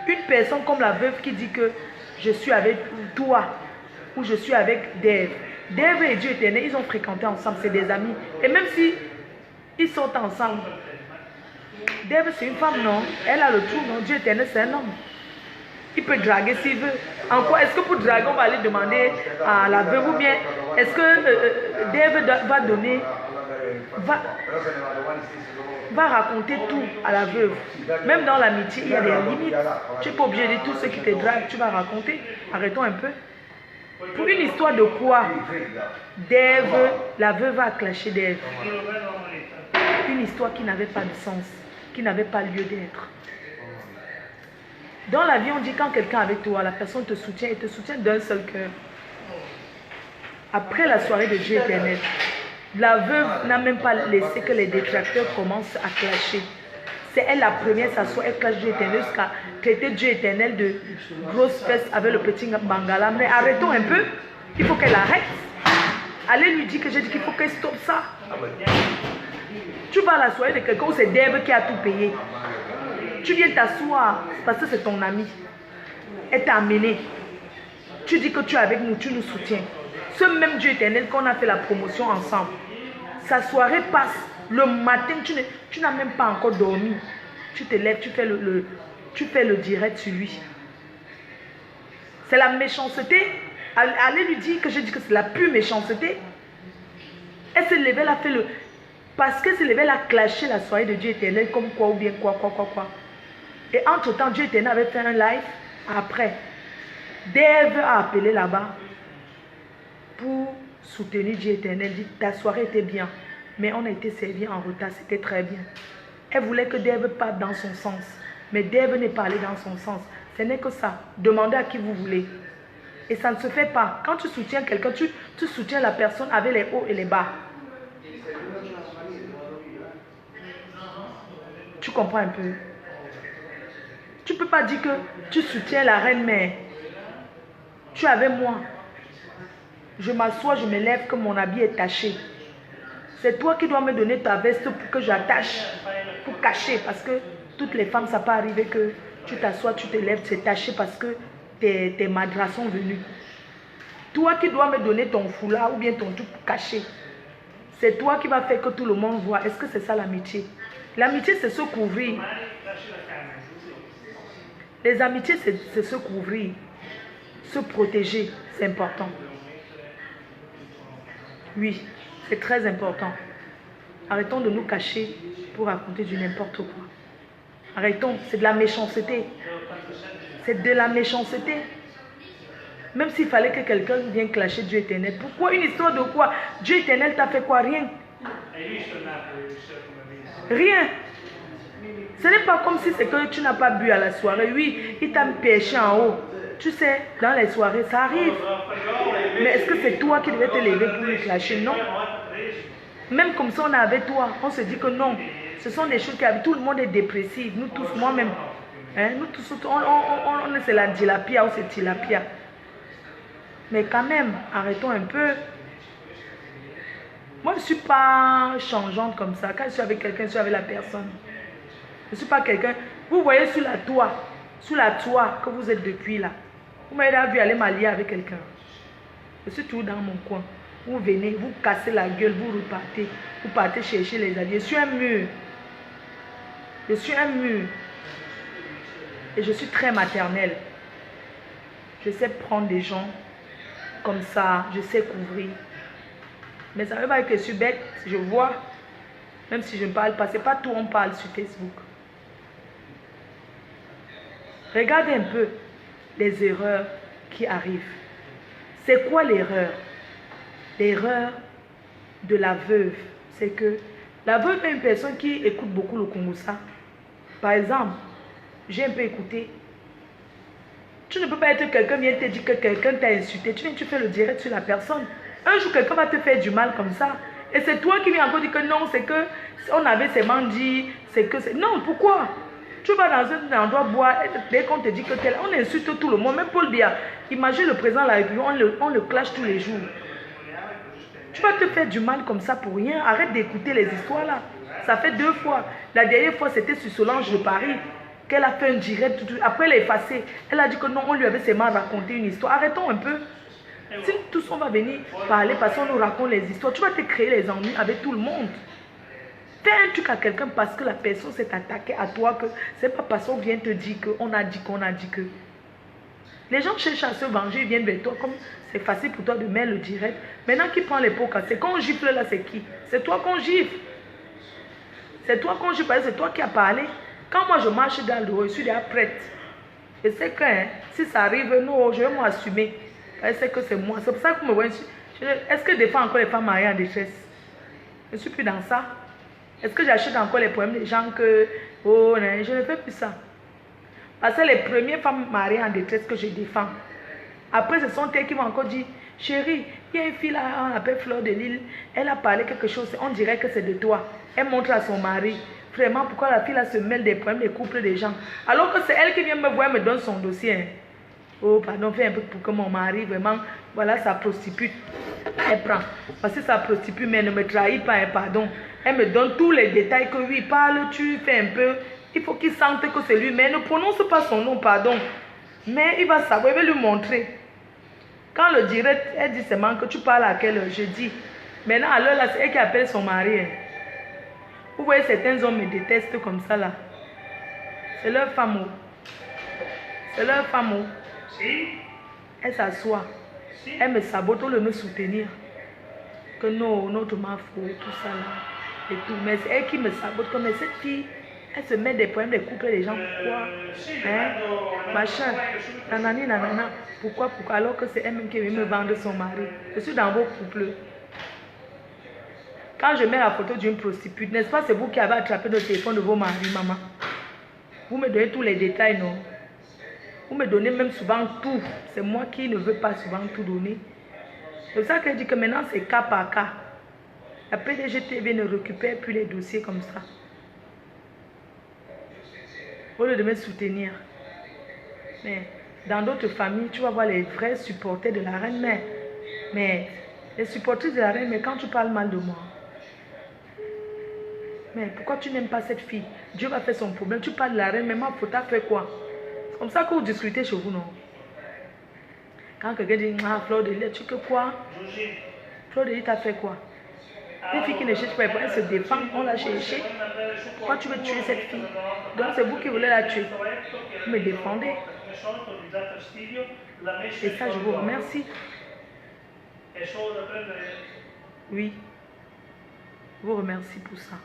Une personne comme la veuve qui dit que je suis avec toi. Ou je suis avec Dave. Dave et Dieu éternel, ils ont fréquenté ensemble. C'est des amis. Et même si ils sortent ensemble. Dave, c'est une femme, non? Elle a le trou, non? Dieu éternel, c'est un homme. Il peut draguer s'il veut. En quoi? Est-ce que pour draguer, on va aller demander à la veuve ou bien est-ce que Dave va donner, va raconter tout à la veuve? Même dans l'amitié, il y a des limites. Tu n'es pas obligé de dire tout ce qui te drague, tu vas raconter. Arrêtons un peu. Pour une histoire de quoi? Dave, la veuve a clashé Dave. Une histoire qui n'avait pas de sens, qui n'avait pas lieu d'être. Dans la vie, on dit quand quelqu'un est avec toi, la personne te soutient et te soutient d'un seul cœur. Après la soirée de Dieu éternel, la veuve n'a même pas laissé que les détracteurs commencent à clasher. C'est elle la première s'assoit, elle clash Dieu éternel jusqu'à traiter Dieu éternel de grosse fesse avec le petit Bangala. Mais arrêtons un peu, il faut qu'elle arrête. Allez lui dire que j'ai dit qu'il faut qu'elle stoppe ça. Tu vas à la soirée de quelqu'un où c'est Dave qui a tout payé. Tu viens t'asseoir parce que c'est ton ami. Elle t'a amené. Tu dis que tu es avec nous, tu nous soutiens. Ce même Dieu éternel qu'on a fait la promotion ensemble. Sa soirée passe. Le matin, tu n'as même pas encore dormi. Tu te lèves, tu fais le direct sur lui. C'est la méchanceté. Allez lui dire que j'ai dit que c'est la pure méchanceté. Elle s'est levée, elle a fait le... Parce qu'elle s'est levée, elle a clashé la soirée de Dieu éternel comme quoi ou bien quoi. Et entre-temps, Dieu éternel avait fait un live après. Dave a appelé là-bas pour soutenir Dieu éternel. Dit, ta soirée était bien, mais on a été servi en retard, c'était très bien. Elle voulait que Dave parte dans son sens, mais Dave n'est pas allé dans son sens. Ce n'est que ça. Demandez à qui vous voulez. Et ça ne se fait pas. Quand tu soutiens quelqu'un, tu soutiens la personne avec les hauts et les bas. Tu comprends un peu? Tu ne peux pas dire que tu soutiens la reine-mère. Tu es avec moi. Je m'assois, je me lève que mon habit est taché. C'est toi qui dois me donner ta veste pour que j'attache, pour cacher. Parce que toutes les femmes, ça peut arriver que tu t'assois, tu te lèves, c'est taché parce que tes madras sont venus. Toi qui dois me donner ton foulard ou bien ton truc pour cacher. C'est toi qui vas faire que tout le monde voit. Est-ce que c'est ça l'amitié? L'amitié, c'est se couvrir. Les amitiés, c'est se couvrir. Se protéger, c'est important. Oui, c'est très important. Arrêtons de nous cacher pour raconter du n'importe quoi. Arrêtons, c'est de la méchanceté. C'est de la méchanceté. Même s'il fallait que quelqu'un vienne clasher Dieu éternel. Pourquoi une histoire de quoi? Dieu éternel t'a fait quoi? Rien. Rien. Ce n'est pas comme si c'est que tu n'as pas bu à la soirée. Oui, il t'a pêché en haut. Tu sais, dans les soirées, ça arrive. Mais est-ce que c'est toi qui devais te lever pour lui clasher? Non. Même comme ça, on est avec toi. On se dit que non. Ce sont des choses qui arrivent. Tout le monde est dépressif. Nous tous, moi-même. Hein? Nous tous, c'est la tilapia ou c'est tilapia. Mais quand même, arrêtons un peu. Moi, je ne suis pas changeante comme ça. Quand je suis avec quelqu'un, je suis avec la personne. Je ne suis pas quelqu'un... Vous voyez sur la toit que vous êtes depuis là. Vous m'avez vu aller m'allier avec quelqu'un. Je suis toujours dans mon coin. Vous venez, vous cassez la gueule, vous repartez. Vous partez chercher les alliés. Je suis un mur. Je suis un mur. Et je suis très maternelle. Je sais prendre des gens comme ça. Je sais couvrir. Mais ça ne veut pas dire que je suis bête. Je vois. Même si je ne parle pas. Ce n'est pas tout on parle sur Facebook. Regardez un peu les erreurs qui arrivent. C'est quoi l'erreur? L'erreur de la veuve, c'est que la veuve est une personne qui écoute beaucoup le Kongoussa. Par exemple, j'ai un peu écouté. Tu ne peux pas être quelqu'un vient te dire que quelqu'un t'a insulté. Tu fais le direct sur la personne. Un jour, quelqu'un va te faire du mal comme ça. Et c'est toi qui viens encore dire que non, c'est que on avait seulement dit, c'est que c'est... Non, pourquoi? Tu vas dans un endroit boire, dès qu'on te dit que tel, on insulte tout le monde. Même Paul Biya, imagine le président de la République, on le clash tous les jours. Tu vas te faire du mal comme ça pour rien. Arrête d'écouter les histoires là. Ça fait 2 fois. La dernière fois, c'était sur Solange de Paris, qu'elle a fait un direct. Après, elle est effacée. Elle a dit que non, on lui avait seulement raconté une histoire. Arrêtons un peu. Si tous on va venir parler parce qu'on nous raconte les histoires, tu vas te créer les ennuis avec tout le monde. Fais un truc à quelqu'un parce que la personne s'est attaquée à toi, que c'est pas parce qu'on vient te dire qu'on a dit qu'on a dit que. Les gens cherchent à se venger, ils viennent vers toi comme c'est facile pour toi de mettre le direct. Maintenant, qui prend les pots cassés? Quand on gifle là, c'est qui? C'est toi qu'on gifle. C'est toi qu'on gifle, c'est toi qui as parlé. Quand moi je marche dans le haut, je suis déjà prête. Je sais que si ça arrive, non, je vais m'assumer. Je sais que c'est moi. C'est pour ça que vous me voyez. Est-ce que des fois encore les femmes mariées en détresse? Je ne suis plus dans ça. Est-ce que j'achète encore les poèmes des gens que... Oh, non, je ne fais plus ça. Parce que les premières femmes mariées en détresse que je défends. Après, ce sont elles qui m'ont encore dit, chérie, il y a une fille là, on l'appelle Fleur de Lille. Elle a parlé quelque chose, on dirait que c'est de toi. Elle montre à son mari. Vraiment, pourquoi la fille là se mêle des problèmes des couples des gens. Alors que c'est elle qui vient me voir, me donne son dossier. Hein. Oh, pardon, fais un peu pour que mon mari, vraiment, voilà, sa prostitue. Elle prend. Parce que sa prostitue, mais elle ne me trahit pas, hein, pardon. Elle me donne tous les détails que oui, parle, tu fais un peu. Il faut qu'il sente que c'est lui, mais ne prononce pas son nom, pardon. Mais il va savoir, il va lui montrer. Quand le direct, elle dit seulement que tu parles à quelle heure, je dis. Maintenant, à l'heure là, c'est elle qui appelle son mari. Hein. Vous voyez, certains hommes me détestent comme ça là. C'est leur femme. C'est leur femme. Elle s'assoit. Elle me sabote au lieu de me soutenir. Que non, notre ma faute, tout ça là. Et tout. Mais c'est elle qui me sabote. Comme cette fille, elle se met des problèmes des couples des gens. Pourquoi? Hein? Machin. Nanani, nanana. Pourquoi? Alors que c'est elle-même qui vient me vendre son mari. Je suis dans vos couples. Quand je mets la photo d'une prostituée, n'est-ce pas, c'est vous qui avez attrapé le téléphone de vos maris, maman? Vous me donnez tous les détails, non? Vous me donnez même souvent tout. C'est moi qui ne veux pas souvent tout donner. C'est pour ça qu'elle dit que maintenant c'est cas par cas. La PDGTV ne récupère plus les dossiers comme ça. Au lieu de me soutenir. Mais dans d'autres familles, tu vas voir les vrais supporters de la reine-mère. Mais les supporters de la reine-mère, quand tu parles mal de moi, mais pourquoi tu n'aimes pas cette fille? Dieu va faire son problème. Tu parles de la reine, mais ma faute, t'as fait quoi? C'est comme ça que vous discutez chez vous, non? Quand quelqu'un dit, ah, Fleur de Lille, tu que quoi? Fleur de Lille, t'as fait quoi? Une fille qui ne cherche pas, elle se défend, on l'a cherchée. Pourquoi tu veux tuer cette fille? Donc c'est vous qui voulez la tuer. Vous me défendez. Et ça, je vous remercie. Oui. Je vous remercie pour ça.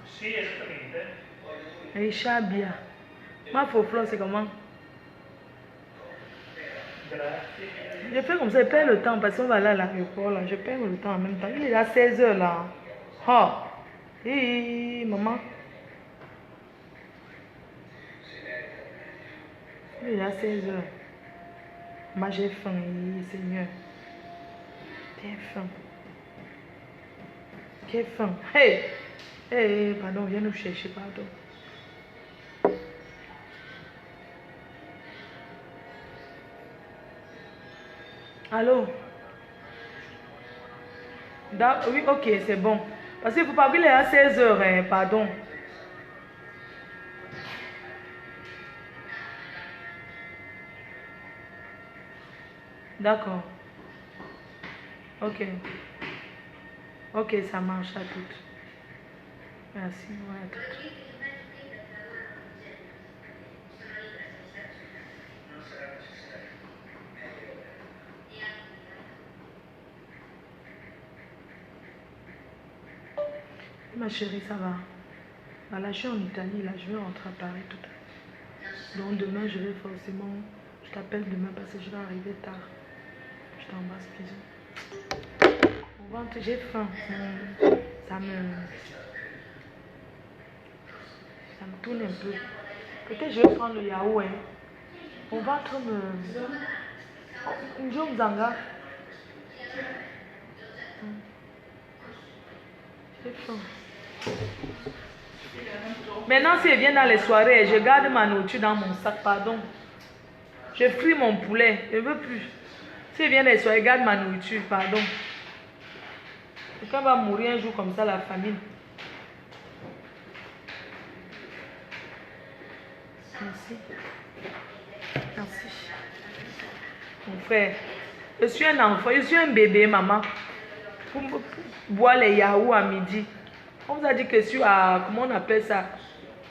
Et Chabia. Ma faux-fleur, c'est comment? Je fais comme ça, je perds le temps parce qu'on va aller à l'aéroport là. Je perds le temps en même temps. Il est à 16h là. Oh! Hé, maman. Il est à 16h. Moi j'ai faim, Seigneur. J'ai faim. J'ai faim. Hey! Hey, pardon, viens nous chercher, pardon. Allô? Oui, ok, c'est bon. Parce qu'il ne faut pas qu'il est à 16h, hein, pardon. D'accord. Ok. Ok, ça marche à toutes. Merci. Ouais, à toutes. Ma chérie, ça va. Bah là, je suis en Italie, là, je vais rentrer à Paris tout à l'heure. Donc demain, je vais forcément... Je t'appelle demain parce que je vais arriver tard. Je t'embrasse, bisous. Mon ventre, j'ai faim. Ça me tourne un peu. Peut-être je vais prendre le yaourt. Hein. Mon ventre me... Njom Zanga. J'ai faim. Maintenant, si elle vient dans les soirées, je garde ma nourriture dans mon sac, pardon. Je fris mon poulet, je ne veux plus. Si elle vient dans les soirées, garde ma nourriture, pardon. Quelqu'un va mourir un jour comme ça, la famille. Merci. Merci. Mon frère, je suis un enfant, je suis un bébé, maman. Pour boire les yaourts à midi. On vous a dit que sur, comment on appelle ça?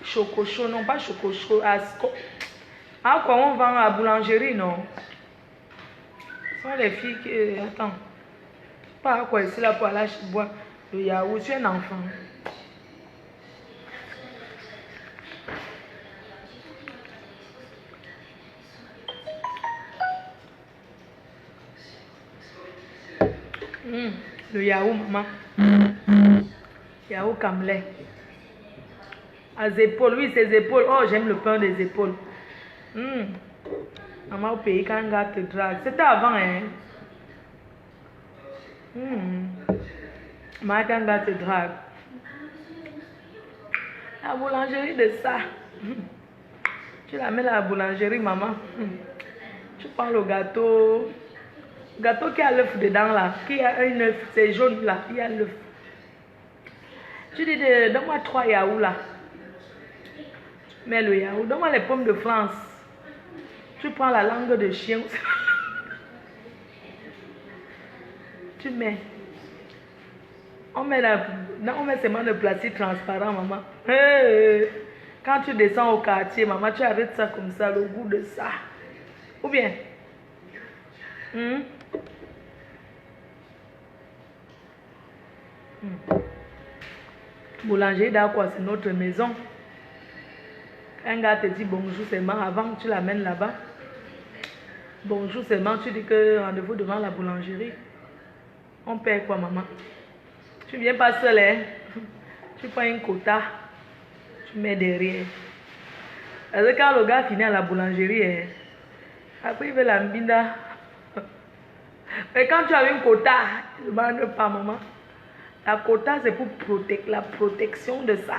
Chococho, non pas chococho, ah quoi, on vend à la boulangerie, non? Ce sont les filles qui... Attends. Pas à quoi ici là pour aller boire le yaourt. Je suis un enfant. Le yaourt, maman. Yaourt Kamlé. À épaules, oui, ses épaules. Oh, j'aime le pain des épaules. Maman, au pays, quand un gars te drague. C'était avant, hein. Maman, quand un gars te drague. La boulangerie de ça. Tu l'amènes à la boulangerie, maman. Tu prends le gâteau. Gâteau qui a l'œuf dedans, là. Qui a un œuf. C'est jaune, là. Il y a l'œuf. Tu dis, donne-moi 3 yaourts, là. Mais le yaourt, donne-moi les pommes de France. Tu prends la langue de chien. Tu mets. On met seulement le plastique transparent, maman. Quand tu descends au quartier, maman, tu arrêtes ça comme ça, le goût de ça. Ou bien. Boulanger d'Aqua, c'est notre maison. Un gars te dit bonjour seulement avant que tu l'amènes là-bas. Bonjour seulement, tu dis que rendez-vous devant la boulangerie. On paie quoi, maman? Tu viens pas seul, hein? Tu prends un quota, tu mets derrière. Parce que quand le gars finit à la boulangerie, hein, après il veut la mbinda. Mais quand tu as un quota, tu ne demandes pas, maman. La quota, c'est pour la protection de ça.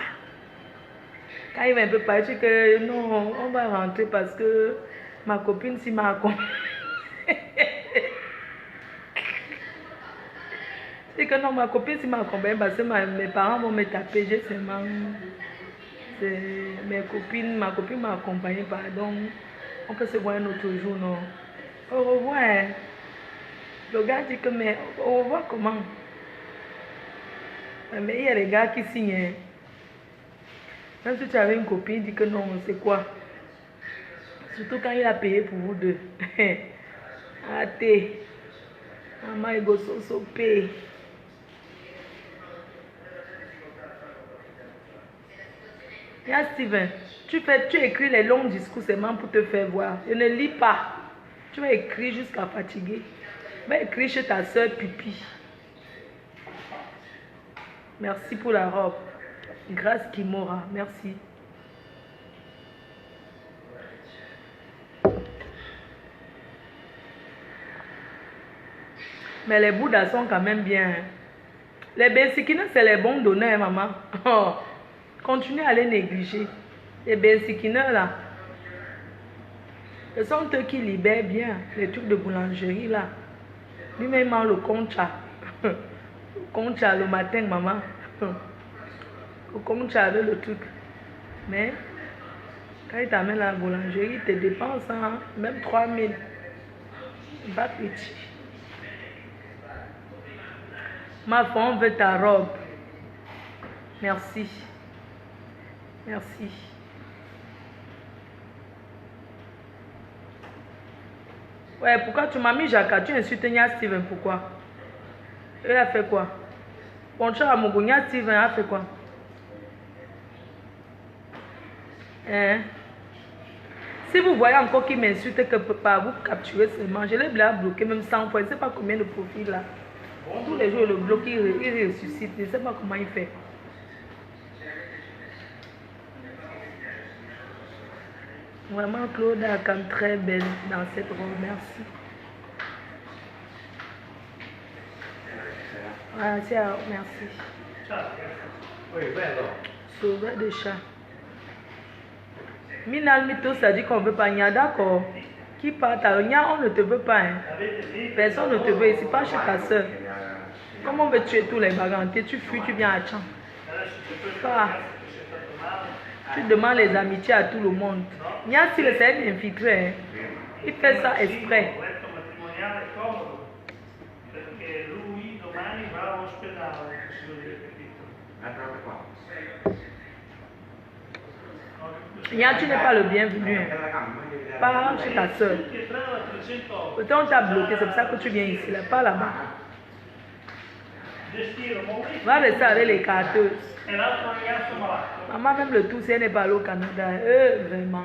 Quand il va un peu partir, que non, on va rentrer parce que ma copine s'y m'a accompagné. C'est que non, ma copine s'y m'a accompagné parce que mes parents vont me taper. J'ai seulement. Ma copine m'a accompagné, pardon. On peut se voir un autre jour, non? Au revoir. Le gars dit que, mais au revoir comment? Mais il y a des gars qui signent. Même si tu avais une copine, il dit que non, c'est quoi? Surtout quand il a payé pour vous deux. Athée. Maman, il go so pay. Y'a Steven, tu écris les longs discours seulement pour te faire voir. Je ne lis pas. Tu vas écrire jusqu'à fatiguer. Tu vas écrire chez ta soeur Pipi. Merci pour la robe. Grâce Kimora, merci. Mais les bouddhas sont quand même bien. Les bensikina, c'est les bons donneurs, maman. Oh, continue à les négliger. Les bensikina, là, ce sont eux qui libèrent bien les trucs de boulangerie, là. Lui-même, le concha. Le concha le matin, maman. Le concha avec le truc. Mais, quand il t'amène à la boulangerie, il te dépense, hein, même 3 000. Pas petit. Ma femme veut ta robe. Merci. Merci. Ouais, pourquoi tu m'as mis Jacques? Tu insultes Nia Steven, pourquoi? Elle a fait quoi? Bonjour à Mogo, Nia Steven a fait quoi? Hein? Si vous voyez encore qui m'insulte, que par vous capturer seulement, je l'ai bien bloqué même 100 fois. Je ne sais pas combien de profils là. Tous les jours, le bloque, il ressuscite. Je ne sais pas comment il fait. Vraiment, Claude a quand même très belle dans cette robe. Merci. Voilà, merci. Sauveur de chat. Minal Mito, ça dit qu'on ne veut pas. Nia, d'accord. Qui part à Nia, on ne te veut pas. Hein. Personne ne te veut ici, pas chez ta soeur. Comment on veut tuer tous les bagantés? Tu fuis, tu viens à Tchan. Tu demandes les amitiés à tout le monde. Nia, si le c'est un infiltré, hein. Il fait ça exprès. Nia, tu n'es pas le bienvenu. Hein. Pas chez ta soeur. Peut-être on t'a bloqué, c'est pour ça que tu viens ici, là, pas là-bas. Va rester avec les carteuses. Maman, même le tout, si elle n'est pas allée au Canada, vraiment.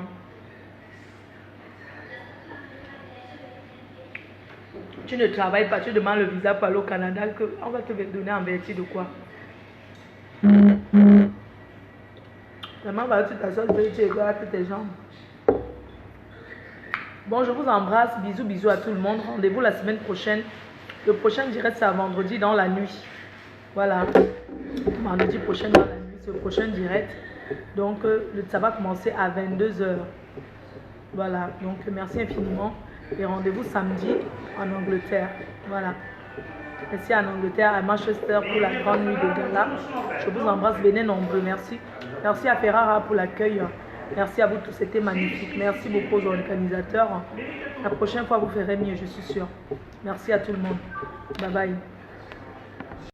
Tu ne travailles pas, tu demandes le visa pour aller au Canada, on va te donner en vertu de quoi? Maman va tu t'assois, tu éclates tes jambes. Bon, je vous embrasse, bisous, bisous à tout le monde. Rendez-vous la semaine prochaine. Le prochain direct, c'est à vendredi dans la nuit. Voilà. Vendredi prochain dans la nuit, c'est le prochain direct. Donc, ça va commencer à 22 h. Voilà. Donc, merci infiniment. Et rendez-vous samedi en Angleterre. Voilà. Merci en Angleterre, à Manchester pour la grande nuit de gala. Je vous embrasse, venez nombreux. Merci. Merci à Ferrara pour l'accueil. Merci à vous tous, c'était magnifique. Merci beaucoup aux organisateurs. La prochaine fois, vous ferez mieux, je suis sûre. Merci à tout le monde. Bye bye.